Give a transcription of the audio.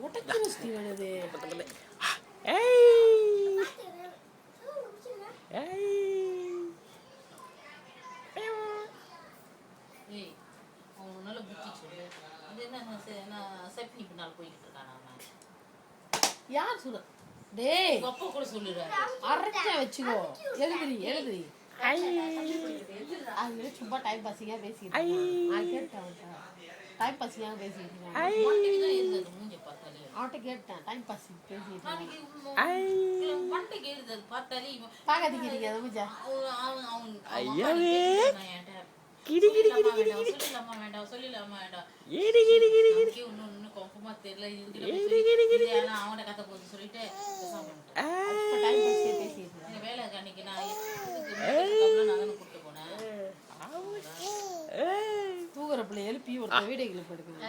உடைக்கிற ஸ்டீவன் அது. அவனால புத்தி சொல்லு. அது என்ன செப்னி பின்னால் போய்கிட்டு இருக்கானா அவன்? யார் சொல்ல? டேய் அப்பா கூட சொல்லுறாரு. அரைச்சா வச்சுக்கோ. எழுதுறி. அது சும்மா டைம் பாசிங்கா பேசிக்கிட்டு நான் கேட்டேன். டைம் பாசிங்கா பேசிக்கிட்டு அவன்கிட்ட கேட்டேன். டைம் பாஸ் பேசிக்கிட்டு பார்க்காதீங்க அதை முடிஞ்சா அவன கதை போது சொல்லிட்டு வேலை அன்னைக்கு நான் கூப்பிட்டு போனேன். தூங்குற பிள்ளை எழுப்பி ஒரு வீடியோ கிளிப் எடுக்கணும்.